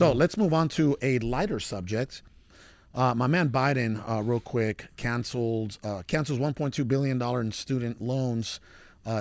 So let's move on to a lighter subject. My man Biden, real quick, cancels $1.2 billion in student loans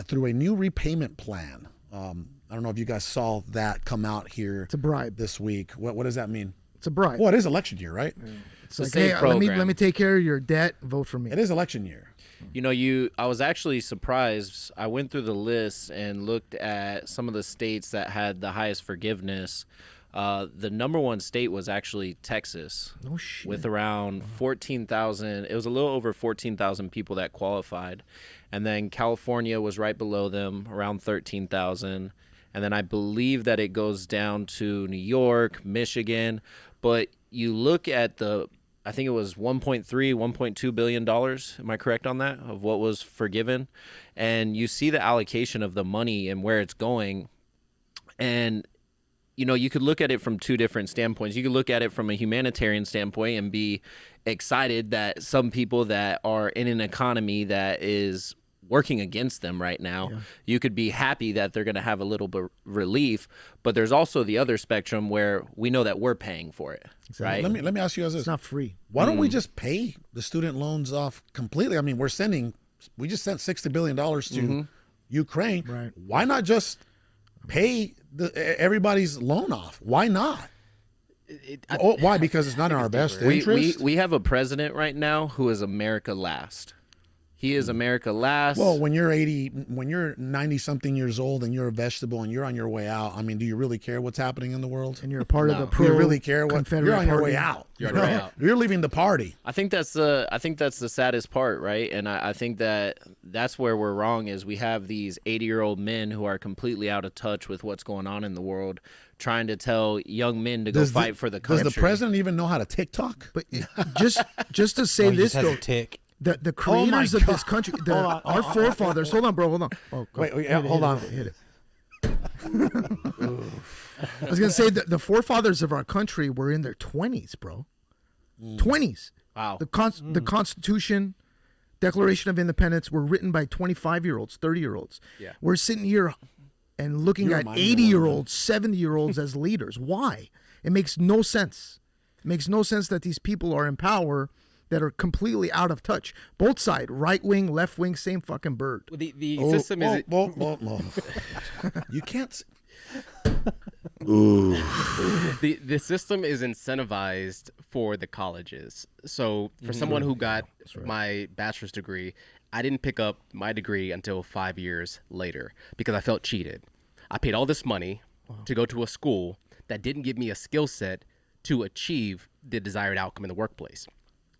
through a new repayment plan. I don't know if you guys saw that come out here. It's a bribe this week. What does that mean? It's a bribe. Well, it is election year, right? Yeah. It's like, hey, let me take care of your debt. Vote for me. It is election year. You know, I was actually surprised. I went through the list and looked at some of the states that had the highest forgiveness. The number one state was actually Texas. No shit. With around 14,000. It was a little over 14,000 people that qualified. And then California was right below them, around 13,000. And then I believe that it goes down to New York, Michigan. But you look at I think it was $1.2 billion. Am I correct on that? Of what was forgiven? And you see the allocation of the money and where it's going. And, you know, you could look at it from two different standpoints. You could look at it from a humanitarian standpoint and be excited that some people that are in an economy that is working against them right now, you could be happy that they're going to have a little bit relief. But there's also the other spectrum where we know that we're paying for it, right? Let me ask you guys this. It's not free. Why don't we just pay the student loans off completely? I mean, we just sent $60 billion to Ukraine. Right. Why not just pay everybody's loan off? Why not? Why? Because it's not in our best interest? We have a president right now who is America last. He is America last. Well, when you're 90 something years old and you're a vegetable and you're on your way out, I mean, do you really care what's happening in the world? And you're a part of the Do you really care what Confederate you're on your Party. way out? You're on your way out. You're leaving the party. I think that's the saddest part, right? And I think that's where we're wrong is we have these 80-year-old men who are completely out of touch with what's going on in the world, trying to tell young men to go fight for the country. Does the president even know how to TikTok? But just to say this though, the creators of this country, our forefathers. Hold on, bro. Hold on. Oh, hold on. Hit it. I was gonna say the forefathers of our country were in their 20s, bro. 20s. Wow. The Constitution, Declaration of Independence were written by 25-year-olds, 30-year-olds. Yeah. We're sitting here and looking at 80-year-olds, 70-year-olds as leaders. Why? It makes no sense. It makes no sense that these people are in power that are completely out of touch. Both sides, right wing, left wing, same fucking bird. The system is... You can't... Ooh. The system is incentivized for the colleges. So for someone who got my bachelor's degree, I didn't pick up my degree until 5 years later because I felt cheated. I paid all this money to go to a school that didn't give me a skill set to achieve the desired outcome in the workplace.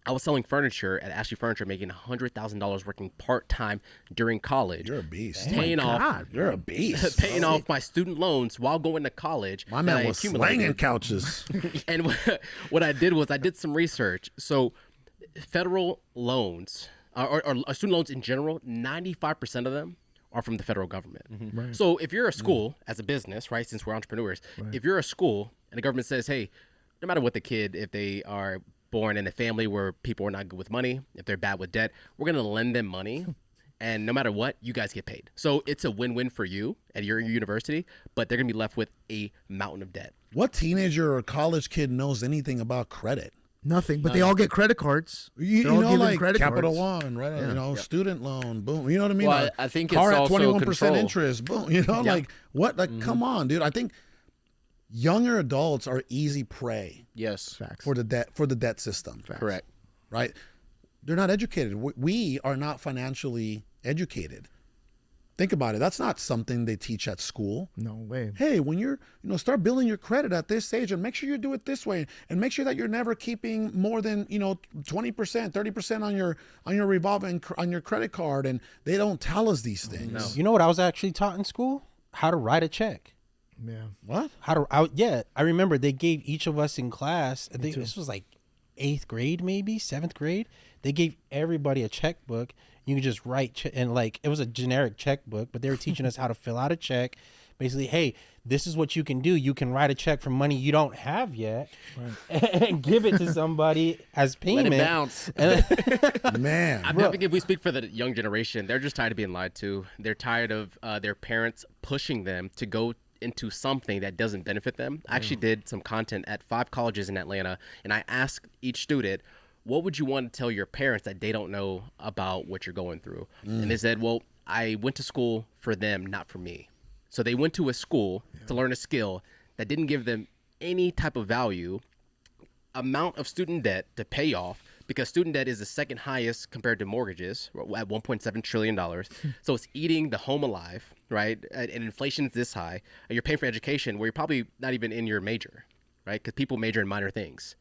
I was selling furniture at Ashley Furniture, making $100,000 working part-time during college. You're a beast. You're a beast. Paying off my student loans while going to college. My man was slanging couches. And what I did was I did some research. So federal loans, or student loans in general, 95% of them are from the federal government. Right. So if you're a school, as a business, right, since we're entrepreneurs, if you're a school and the government says, hey, no matter what the kid, if they are born in a family where people are not good with money, if they're bad with debt, we're going to lend them money. And no matter what, you guys get paid. So it's a win-win for you at your university, but they're going to be left with a mountain of debt. What teenager or college kid knows anything about credit? Nothing, but they all get credit cards. You know, like Capital cards. One, right? You know, student loan, boom. You know what I mean? Well, I think car it's at also 21% control. interest, boom. You know, like what? Like, come on, dude. I think younger adults are easy prey. Yes. Facts. For the debt system. Facts. Correct. Right? They're not educated. We are not financially educated. Think about it. That's not something they teach at school. No way. Hey, when you're, start building your credit at this stage and make sure you do it this way and make sure that you're never keeping more than, 20%, 30% on your revolving, on your credit card. And they don't tell us these things. No. You know what I was actually taught in school? How to write a check. Yeah. What? I remember they gave each of us in class, I think this was like 8th grade, maybe 7th grade. They gave everybody a checkbook. You could just write, and like, it was a generic checkbook, but they were teaching us how to fill out a check. Basically, hey, this is what you can do. You can write a check for money you don't have yet, and give it to somebody as payment. Let it bounce. Man. I think if we speak for the young generation, they're just tired of being lied to. They're tired of their parents pushing them to go into something that doesn't benefit them. I actually did some content at 5 colleges in Atlanta, and I asked each student, what would you want to tell your parents that they don't know about what you're going through? And they said, well, I went to school for them, not for me. So they went to a school to learn a skill that didn't give them any type of value, amount of student debt to pay off, because student debt is the second highest compared to mortgages at $1.7 trillion. So it's eating the home alive, right? And inflation is this high. And you're paying for education where you're probably not even in your major, right? Because people major in minor things.